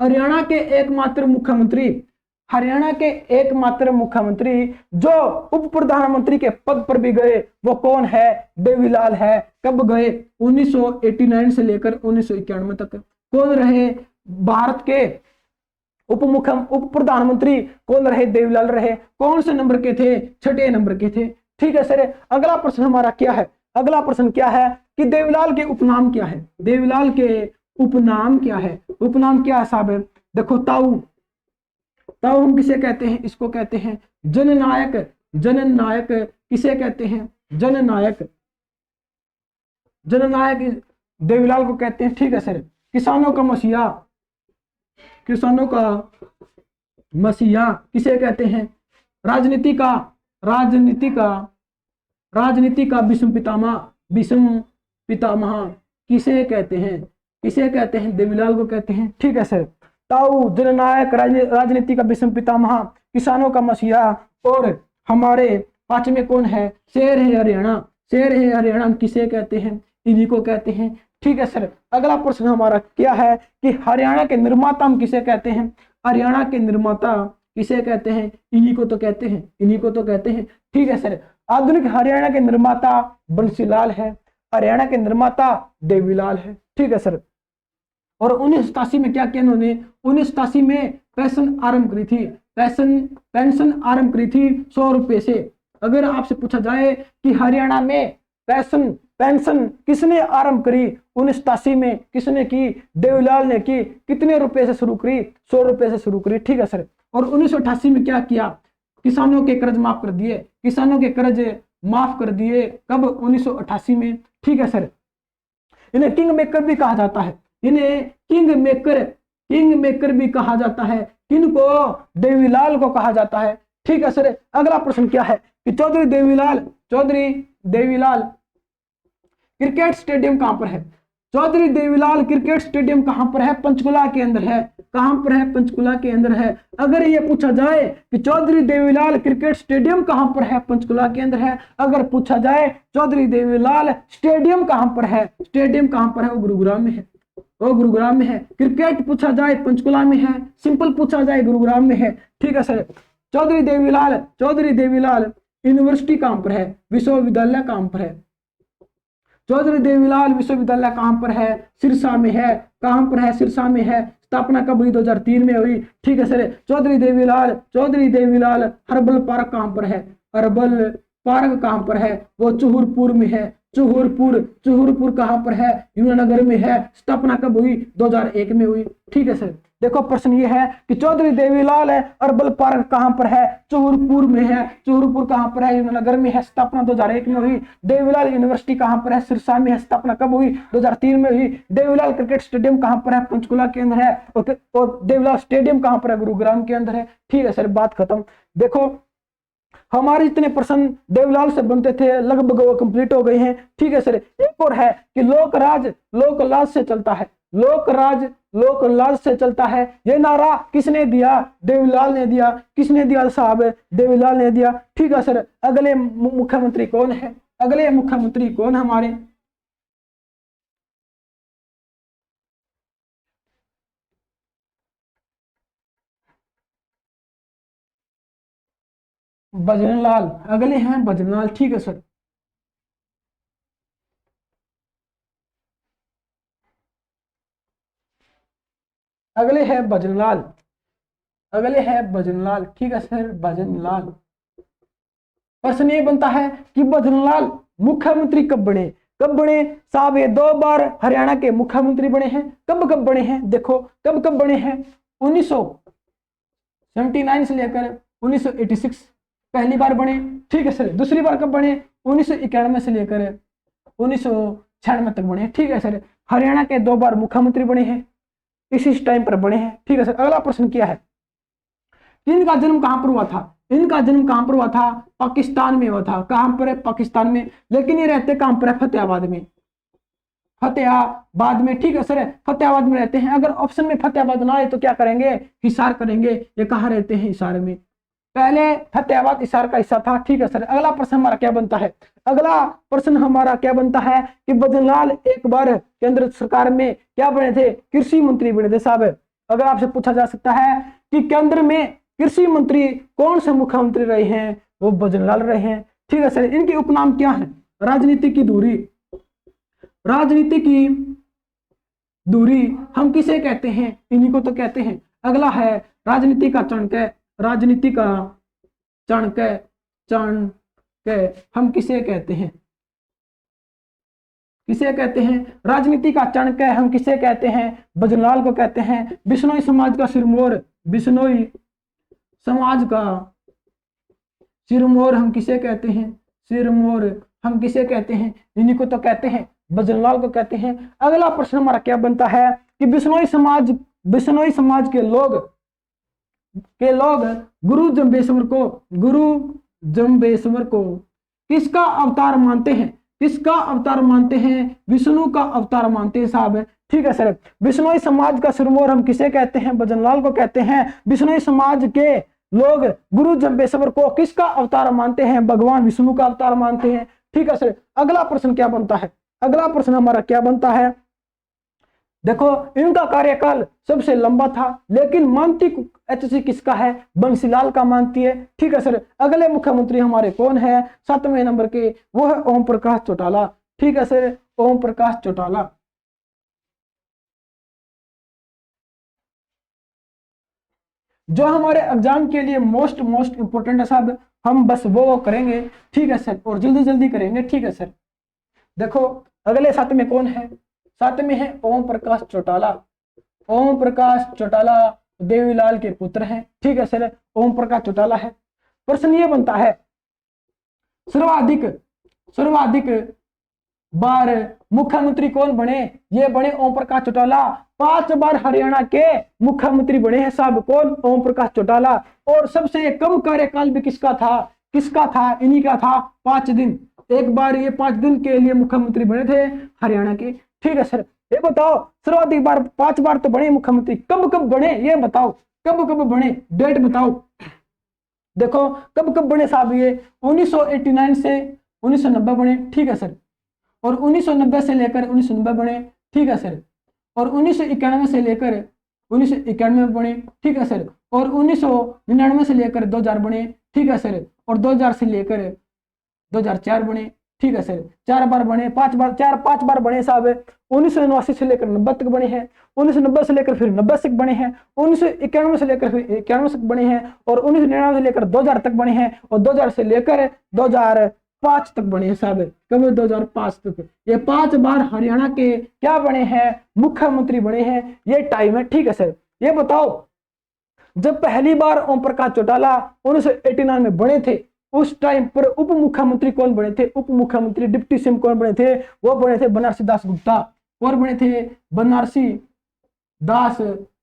हरियाणा के एकमात्र मुख्यमंत्री, हरियाणा के एकमात्र मुख्यमंत्री जो उप प्रधानमंत्री के पद पर भी गए वो कौन है? देवीलाल है। कब गए? 1989 से लेकर 1991 तक। कौन रहे भारत के उप प्रधानमंत्री? कौन रहे? देवीलाल रहे। कौन से नंबर के थे? 6 नंबर के थे। ठीक है सर। अगला प्रश्न हमारा क्या है? अगला प्रश्न क्या है कि देवीलाल के उपनाम क्या है? देवीलाल के उपनाम क्या है? उपनाम क्या है साहब? देखो ताऊ, ताऊ हम किसे कहते हैं? इसको कहते हैं जननायक। जननायक किसे कहते हैं? जननायक, जननायक देवीलाल को कहते हैं। ठीक है सर। किसानों का मसीहा, किसानों का मसीहा किसे कहते हैं? राजनीति का, राजनीति का, राजनीति का भीष्म पितामह, भीष्म पितामह किसे कहते हैं? किसे कहते हैं? देवीलाल को कहते हैं। ठीक है सर। ताऊ, जननायक, राजनीति का भीष्म पितामह, किसानों का मसीहा, और हमारे 5वें कौन है? शेर है हरियाणा। शेर है हरियाणा किसे कहते हैं? इन्हीं को कहते हैं। ठीक है सर। अगला प्रश्न हमारा क्या है कि हरियाणा के निर्माता हम किसे कहते हैं? हरियाणा के निर्माता किसे कहते हैं? इन्हीं को तो कहते हैं, इन्हीं को तो कहते हैं। ठीक है सर। आधुनिक हरियाणा के निर्माता बंसीलाल है, हरियाणा के निर्माता देवीलाल है। ठीक है सर। और 1987 में क्या किया इन्होंने? 1987 में पेंशन आरंभ करी थी। पेंशन आरंभ करी थी 100 रुपए से। अगर आपसे पूछा जाए कि हरियाणा में पेंशन किसने आरंभ करी? 1987 में किसने की? देवीलाल ने की। कितने रुपए से शुरू करी? 100 रुपए से शुरू करी। ठीक है सर। और 1988 में क्या किया? किसानों के कर्ज माफ कर दिए। किसानों के कर्ज माफ कर दिए। कब? 1988 में। ठीक है सर। इन्हें किंग मेकर भी कहा जाता है, इन्हें किंग मेकर भी कहा जाता है। किनको? देवीलाल को कहा जाता है। ठीक है सर। अगला प्रश्न क्या है कि चौधरी देवीलाल क्रिकेट स्टेडियम कहां पर है? चौधरी देवीलाल क्रिकेट स्टेडियम कहां पर है? पंचकुला के अंदर है। कहां पर है? पंचकुला के अंदर है। अगर ये पूछा जाए कि चौधरी देवीलाल क्रिकेट स्टेडियम कहां पर है? पंचकुला के अंदर है। अगर पूछा जाए चौधरी देवीलाल स्टेडियम कहां पर है? स्टेडियम कहां पर है? वो गुरुग्राम में है, वो गुरुग्राम में है। क्रिकेट पूछा जाए पंचकुला में है, सिंपल पूछा जाए गुरुग्राम में है। ठीक है सर। चौधरी देवीलाल यूनिवर्सिटी कहां पर है? विश्वविद्यालय कहां पर है? चौधरी देवीलाल विश्वविद्यालय कहां पर है? सिरसा में है। कहां पर है? सिरसा में है। स्थापना कब हुई? 2003 में हुई। ठीक है sir. Chaudhary Devi Lal herbal park कहां पर है? हर्बल पार्क कहां पर है? वो चूहरपुर में है। चूहरपुर कहां पर है? यमुनानगर में है। स्थापना कब हुई? 2001 में हुई। ठीक है सर। देखो प्रश्न ये है कि चौधरी देवीलाल है अर्बल पार्क कहां पर है? चूहरपुर में है। चूहरपुर कहां पर है? यमुनानगर में है। स्थापना 2001 में हुई। देवीलाल यूनिवर्सिटी कहां पर है? सिरसा में है। स्थापना कब हुई? 2003 में हुई। देवीलाल क्रिकेट स्टेडियम कहां पर है? पंचकुला के अंदर है। और देवीलाल स्टेडियम कहां पर है? गुरुग्राम के अंदर है। ठीक है सर। बात खत्म। देखो हमारे जितने प्रश्न देवीलाल से बनते थे लगभग वो कंप्लीट हो गए हैं। ठीक है सर। एक और है कि लोकराज लोकलाज से चलता है। लोकलाज से चलता है। ये नारा किसने दिया? देवीलाल ने दिया। किसने दिया साहब? देवीलाल ने दिया। ठीक है सर। अगले मुख्यमंत्री कौन है? अगले मुख्यमंत्री कौन हमारे? भजनलाल। अगले हैं भजनलाल। ठीक है सर। अगले हैं भजनलाल। अगले हैं भजनलाल। ठीक है सर। भजनलाल। प्रश्न ये बनता है कि भजनलाल मुख्यमंत्री कब बने? कब बने साहब? ये 2 बार हरियाणा के मुख्यमंत्री बने हैं। कब कब बने हैं? देखो कब कब बने हैं। 1979 से लेकर 1986 पहली बार बने। ठीक है सर। दूसरी बार कब बने? 1991 से लेकर 1996 तक बने। ठीक है सर। हरियाणा के 2 बार मुख्यमंत्री बने हैं, इसी टाइम पर बने हैं। ठीक है सर। अगला प्रश्न क्या है? इनका जन्म कहां पर हुआ था? इनका जन्म कहां पर हुआ था? पाकिस्तान में हुआ था। कहां पर है? पाकिस्तान में। लेकिन ये रहते कहां पर है? फतेहाबाद में। फतेहाबाद में। ठीक है सर। फतेहाबाद में रहते हैं। अगर ऑप्शन में फतेहाबाद ना आए तो क्या करेंगे? हिसार करेंगे। ये कहाँ रहते हैं? हिसार में। पहले फतेहाबाद हिसार का हिस्सा था। ठीक है सर। अगला प्रश्न हमारा क्या बनता है, अगला प्रश्न हमारा क्या बनता है कि भजनलाल एक बार केंद्र सरकार में क्या बने थे, कृषि मंत्री बने थे साहब। अगर आपसे पूछा जा सकता है कि केंद्र में कृषि मंत्री कौन से मुख्यमंत्री रहे हैं, वो भजनलाल रहे हैं। ठीक है सर। इनके उपनाम क्या है, राजनीति की दूरी, राजनीति की दूरी हम किसे कहते हैं, इन्हीं को तो कहते हैं। अगला है राजनीति का चाणक्य, राजनीति का चाणक्य, चाणक्य हम किसे कहते हैं, किसे कहते हैं, राजनीति का चाणक्य हम किसे कहते हैं, भजनलाल को कहते हैं। बिश्नोई समाज का सिरमौर, बिश्नोई समाज का सिरमौर हम किसे कहते हैं, सिरमौर हम किसे कहते हैं, इन्हीं को तो कहते हैं, भजनलाल को कहते हैं। अगला प्रश्न हमारा क्या बनता है कि बिश्नोई समाज के लोग गुरु जम्बेश्वर को किसका अवतार मानते हैं, किसका अवतार मानते हैं, विष्णु का अवतार मानते हैं साहब। ठीक है सर। बिश्नोई समाज का सिरमौर हम किसे कहते हैं, भजनलाल को कहते हैं। बिश्नोई समाज के लोग गुरु जम्बेश्वर को किसका अवतार मानते हैं, भगवान विष्णु का अवतार मानते हैं। ठीक है सर। अगला प्रश्न क्या बनता है, अगला प्रश्न हमारा क्या बनता है, देखो इनका कार्यकाल सबसे लंबा था, लेकिन मानती एचसी किसका है, बंसीलाल का मानती है। ठीक है सर। अगले मुख्यमंत्री हमारे कौन है, 7वें नंबर के, वो है ओम प्रकाश चौटाला। ठीक है सर, ओम प्रकाश चौटाला। जो हमारे एग्जाम के लिए मोस्ट इंपोर्टेंट है साहब, हम बस वो करेंगे। ठीक है सर, और जल्दी जल्दी करेंगे। ठीक है सर। देखो अगले 7 में कौन है, 7 में है ओम प्रकाश चौटाला। ओम प्रकाश चौटाला देवीलाल के पुत्र हैं। ठीक है सर, ओम प्रकाश चौटाला है। प्रश्न ये बनता है सर्वाधिक बार मुख्यमंत्री कौन बने, ये बने ओम प्रकाश चौटाला। 5 बार हरियाणा के मुख्यमंत्री बने हैं साहब, कौन, ओम प्रकाश चौटाला। और सबसे कम कार्यकाल भी किसका था, इन्हीं का था, 5 दिन। एक बार ये 5 दिन के लिए मुख्यमंत्री बने थे हरियाणा के। ठीक है सर। ये बताओ सर्वाधिक बार 5 बार तो बने मुख्यमंत्री, कब कब बने ये बताओ, कब कब बने, डेट बताओ। देखो कब कब बने साहब, ये 1989 से 1990 बने। ठीक है सर। और 1990 से लेकर 1990 बने। ठीक है सर। और 1991 से लेकर 1991 बने। ठीक है सर। और 1999 से लेकर 2000 बने। ठीक है सर। और 2000 से लेकर 2004 बने। ठीक है सर। 4 बार बने, 5 बार बने साहब। 1989 से लेकर 90 तक बने हैं, 1990 से लेकर फिर 90 तक बने हैं, 1991 से लेकर फिर 91 तक बने हैं, और 1999 से लेकर 2000 तक बने हैं, और 2000 से लेकर 2005 तक बने हैं साहब। कब, 2005 तक। ये 5 बार हरियाणा के क्या बने हैं, मुख्यमंत्री बने हैं, ये टाइम है। ठीक है सर। ये बताओ जब पहली बार ओम प्रकाश चौटाला 1989 में बने थे, उस टाइम पर उप मुख्यमंत्री कौन बने थे, उप मुख्यमंत्री डिप्टी सीएम कौन बने थे, वो बने थे बनारसी दास गुप्ता। कौन बने थे, बनारसी दास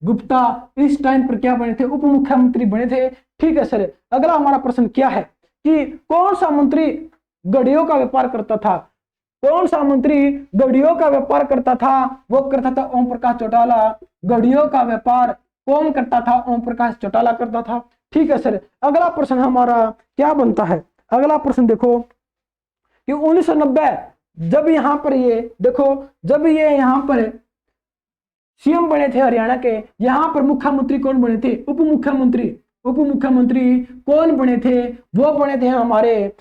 गुप्ता। इस टाइम पर क्या बने थे, उप मुख्यमंत्री बने थे। ठीक है सर। अगला हमारा प्रश्न क्या है कि कौन सा मंत्री गड़ियों का व्यापार करता था, कौन सा मंत्री गड़ियों का व्यापार करता था, वो करता था ओम प्रकाश चौटाला। गड़ियों का व्यापार कौन करता था, ओम प्रकाश चौटाला करता था। ठीक है सर। अगला प्रश्न हमारा क्या बनता है, अगला प्रश्न देखो कि 1990 जब यहाँ पर ये देखो, जब ये यहाँ पर सीएम बने थे हरियाणा के, यहाँ पर मुख्यमंत्री कौन बने थे, उप मुख्यमंत्री कौन बने थे, वो बने थे हमारे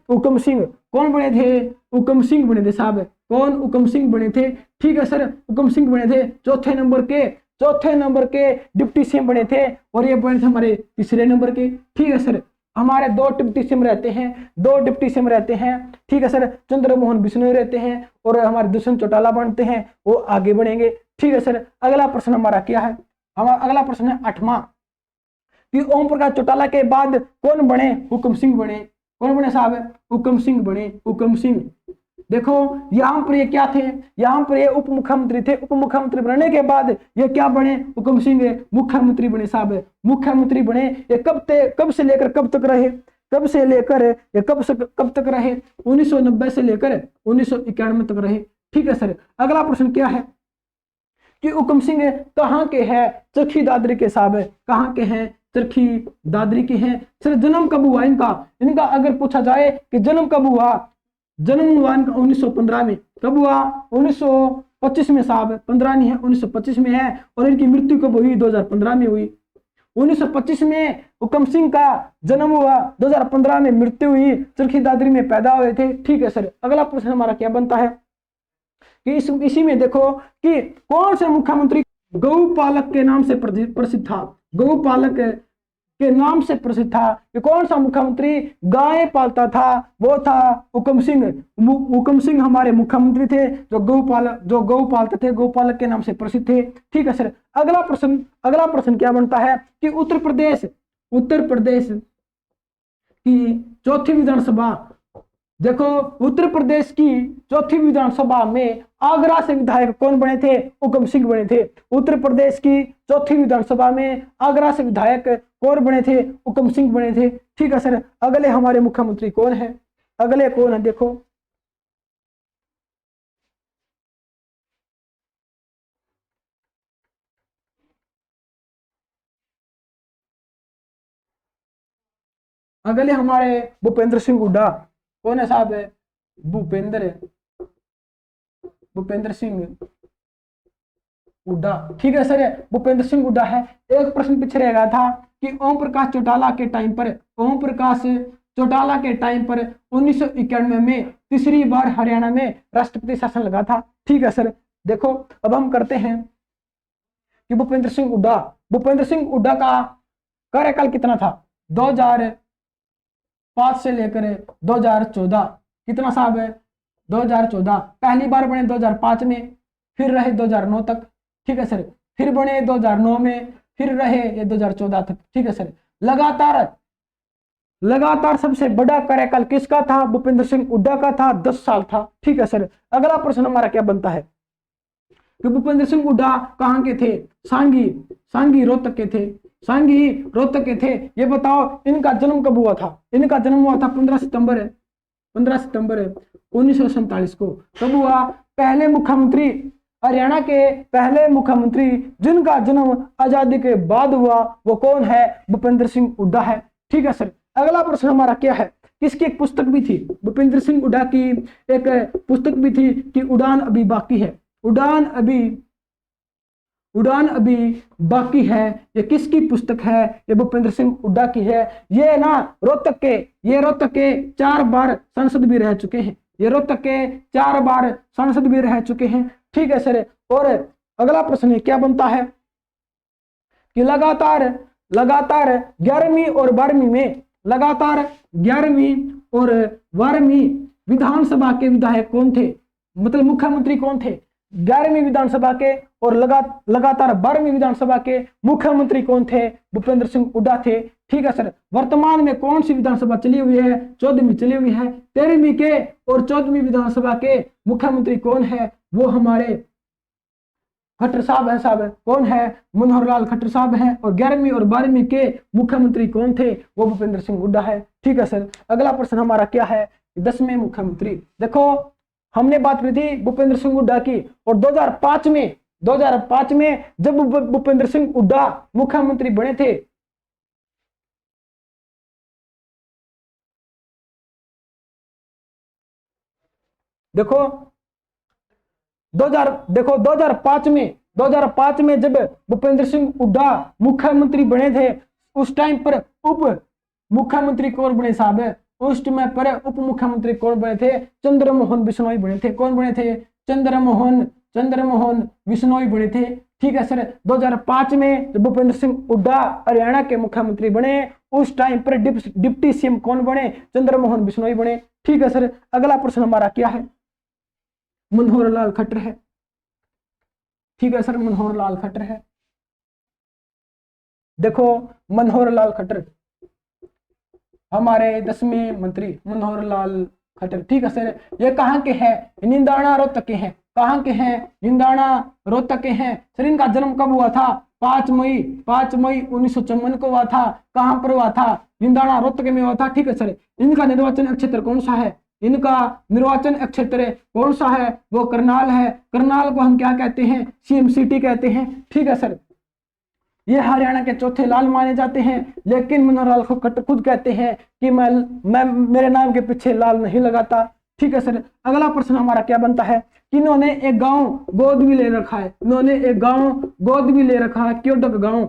हुकम सिंह। कौन बने थे, हुकम सिंह बने थे साहब। कौन, हुकम सिंह बने थे। ठीक है सर, हुकम सिंह बने थे। चौथे नंबर के डिप्टी सीएम बने थे, और ये बने थे हमारे तीसरे नंबर के। ठीक है सर। हमारे 2 डिप्टी सीएम रहते हैं, ठीक है सर। चंद्रमोहन बिश्नोई रहते हैं, और हमारे दुष्यंत चौटाला बनते हैं, वो आगे बढ़ेंगे। ठीक है सर। अगला प्रश्न हमारा क्या है, हमारा अगला प्रश्न है 8वां कि ओम प्रकाश चौटाला के बाद कौन बने, हुकम सिंह बने। कौन बने साहब, हुकम सिंह बने, हुकम सिंह। देखो यहाँ पर ये क्या थे, यहाँ पर ये उप मुख्यमंत्री थे, उप मुख्यमंत्री बनने के बाद ये क्या बने, हुकम सिंह मुख्यमंत्री बने साहब, मुख्यमंत्री बने। ये कब से लेकर कब तक रहे, कब तक रहे, 1990 से लेकर 1991 तक रहे। ठीक है सर। अगला प्रश्न क्या है कि हुकम सिंह कहाँ के हैं, चरखी दादरी के साहब, कहाँ के हैं, चरखी दादरी के हैं। सर जन्म कब हुआ इनका, इनका अगर पूछा जाए कि जन्म कब हुआ, जन्म हुआ इनका 1915 में। कब हुआ, 1925 में साहब, 15 नहीं है 1925 में है। और इनकी मृत्यु कब हुई, 2015 में हुई। 1925 में हुकम सिंह का जन्म हुआ, 2015 में मृत्यु हुई, चरखी दादरी में पैदा हुए थे। ठीक है सर, अगला प्रश्न हमारा क्या बनता है कि इसी में देखो कि कौन से मुख्यमंत्री गौपालक के नाम से प्रसिद्ध था, गौपालक के नाम से प्रसिद्ध था। कि कौन सा मुख्यमंत्री गाय पालता था, वो था हुकम सिंह। हुकम सिंह हमारे मुख्यमंत्री थे जो गौ पालते थे, गौपालक के नाम से प्रसिद्ध थे। ठीक है सर, अगला प्रश्न क्या बनता है कि उत्तर प्रदेश की चौथी विधानसभा, देखो उत्तर प्रदेश की चौथी विधानसभा में आगरा से विधायक कौन बने थे, हुकम सिंह बने थे। उत्तर प्रदेश की चौथी विधानसभा में आगरा से विधायक कौन बने थे, हुकम सिंह बने थे। ठीक है सर, अगले हमारे मुख्यमंत्री कौन है, अगले कौन है देखो, अगले हमारे भूपेंद्र सिंह हुड्डा। कौन है साहब, भूपेंद्र सिंह हुड्डा। ठीक है सर, भूपेंद्र सिंह हुड्डा है। एक प्रश्न पीछे रह गया था कि ओम प्रकाश चौटाला के टाइम पर 1991 में तीसरी बार हरियाणा में राष्ट्रपति शासन लगा था। ठीक है सर, देखो अब हम करते हैं कि भूपेंद्र सिंह हुड्डा का कार्यकाल कितना था, 2005 से लेकर 2014, कितना साहब है, 2014। पहली बार बने 2005 में, फिर रहे 2009 तक। ठीक है सर, फिर बने 2009 में, फिर रहे ये 2014 तक। ठीक है सर, लगातार सबसे बड़ा कार्यकाल किसका था, भूपेंद्र सिंह हुड्डा का था, 10 साल था। ठीक है सर, अगला प्रश्न हमारा क्या बनता है कि भूपेंद्र सिंह हुड्डा कहाँ के थे, सांगी रोहतक के थे, ये बताओ इनका जन्म कब हुआ था। इनका जन्म हुआ था 15 सितंबर 1947 को। कब हुआ, पहले मुख्यमंत्री, हरियाणा के पहले मुख्यमंत्री जिनका जन्म आजादी के बाद हुआ वो कौन है, भूपेंद्र सिंह हुड्डा है। ठीक है सर, अगला प्रश्न हमारा क्या है, किसकी एक पुस्तक भी थी, भूपेंद्र सिंह हुड्डा की एक पुस्तक भी थी कि उड़ान अभी बाकी है, उड़ान अभी बाकी है। ये किसकी पुस्तक है, ये भूपेंद्र सिंह हुड्डा की है। ये ना रोहतक के 4 बार सांसद भी रह चुके हैं, ये रोहतक के 4 बार सांसद भी रह चुके हैं। ठीक है सर, और अगला प्रश्न क्या बनता है कि लगातार 11वीं और 12वीं में, लगातार 11वीं और 12वीं विधानसभा के विधायक कौन थे, मतलब मुख्यमंत्री कौन थे, 11वीं विधानसभा के और लगातार 12वीं विधानसभा के मुख्यमंत्री कौन थे, भूपेंद्र सिंह हुड्डा थे। ठीक है सर, वर्तमान में कौन सी विधानसभा चली हुई है, 14वीं चली हुई है। 13वीं के और 14वीं विधानसभा के मुख्यमंत्री कौन है, वो हमारे खट्टर साहब है, कौन है, मनोहर लाल खट्टर साहब हैं। और 11वीं और 12वीं के मुख्यमंत्री कौन थे, वो भूपेंद्र सिंह हुड्डा है। ठीक है सर, अगला प्रश्न हमारा क्या है, 10वें मुख्यमंत्री। देखो हमने बात की थी भूपेंद्र सिंह हुड्डा की, और 2005 में जब भूपेंद्र सिंह हुड्डा मुख्यमंत्री बने थे, देखो 2005 में जब भूपेंद्र सिंह हुड्डा मुख्यमंत्री बने थे, उस टाइम पर उप मुख्यमंत्री कौन बने साहब है, उस टाइम पर उप मुख्यमंत्री कौन बने थे, चंद्रमोहन बिश्नोई बने थे। कौन बने थे, चंद्रमोहन बिश्नोई बने थे। ठीक है सर, 2005 में जब भूपेंद्र सिंह हुड्डा हरियाणा के मुख्यमंत्री बने, उस टाइम पर डिप्टी सीएम कौन बने, चंद्रमोहन बिश्नोई बने। ठीक है सर, अगला प्रश्न हमारा क्या है, मनोहर लाल खट्टर है। ठीक है सर, मनोहर लाल खट्टर है। देखो मनोहर लाल खट्टर हमारे 10वें मंत्री, मनोहर लाल खट्टर। ठीक है सर, ये कहाँ के हैं, निंदाना रोहतक के हैं। कहाँ के हैं, निंदाना रोहतक के हैं। सर इनका जन्म कब हुआ था, 5 मई 1954 को हुआ था। कहाँ पर हुआ था, निंदाना रोहतक में हुआ था। ठीक है सर, इनका निर्वाचन क्षेत्र कौन सा है, इनका निर्वाचन क्षेत्र कौन सा है, वो करनाल है। करनाल को हम क्या कहते हैं, सीएम सिटी कहते हैं। ठीक है सर, ये हरियाणा के चौथे लाल माने जाते हैं, लेकिन मनोहर लाल खट्टर खुद कहते हैं कि मैं मेरे नाम के पीछे लाल नहीं लगाता। ठीक है सर, अगला प्रश्न हमारा क्या बनता है कि इन्होंने एक गांव गोद भी ले रखा है, इन्होंने एक गांव गोद भी ले रखा है, क्योडक गांव,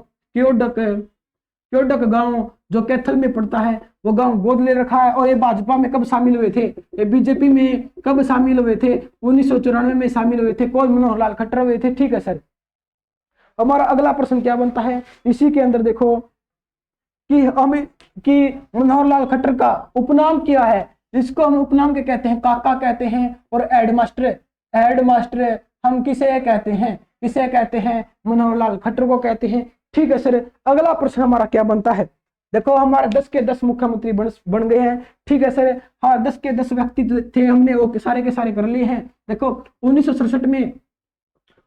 क्योडक गांव जो कैथल में पड़ता है, वो गांव गोद ले रखा है। और ये भाजपा में कब शामिल हुए थे, ये बीजेपी में कब शामिल हुए थे, 1994 में शामिल हुए थे। कौन, मनोहर लाल खट्टर हुए थे। ठीक है सर, हमारा अगला प्रश्न क्या बनता है, इसी के अंदर देखो कि हमें कि मनोहर लाल खट्टर का उपनाम क्या है, जिसको हम उपनाम के कहते हैं, काका कहते हैं और हेडमास्टर हम किसे कहते हैं, किसे कहते हैं, मनोहर लाल खट्टर को कहते हैं। ठीक है सर, अगला प्रश्न हमारा क्या बनता है, देखो हमारे 10 के 10 मुख्यमंत्री बन गए हैं। ठीक है सर, हाँ 10 के 10 व्यक्ति थे, हमने वो सारे के सारे कर लिए हैं। देखो 1967 में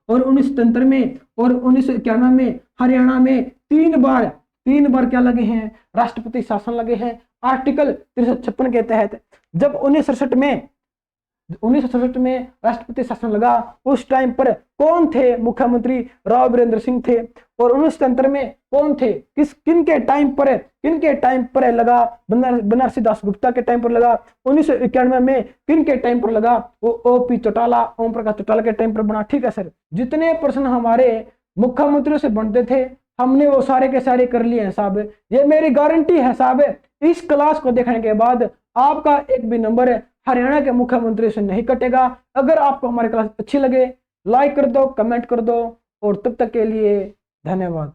और 1973 में और 1991 में हरियाणा में तीन बार क्या लगे हैं, राष्ट्रपति शासन लगे हैं, आर्टिकल 356 के तहत। जब 1967 में राष्ट्रपति शासन लगा, उस टाइम पर कौन थे मुख्यमंत्री, राव वीरेंद्र सिंह थे। और 1973 में कौन थे, किनके टाइम पर लगा, बनारसी दास गुप्ता के टाइम पर लगा। 1991 में किनके टाइम पर लगा, वो ओपी चौटाला, ओम प्रकाश चौटाला के टाइम पर बना। ठीक है सर, जितने प्रश्न हमारे मुख्यमंत्रियों से बनते थे हमने वो सारे के सारे कर लिए हैं साहब। ये मेरी गारंटी है साहब, इस क्लास को देखने के बाद आपका एक भी नंबर हरियाणा के मुख्यमंत्री से नहीं कटेगा। अगर आपको हमारी क्लास अच्छी लगे लाइक कर दो, कमेंट कर दो, और तब तक के लिए धन्यवाद।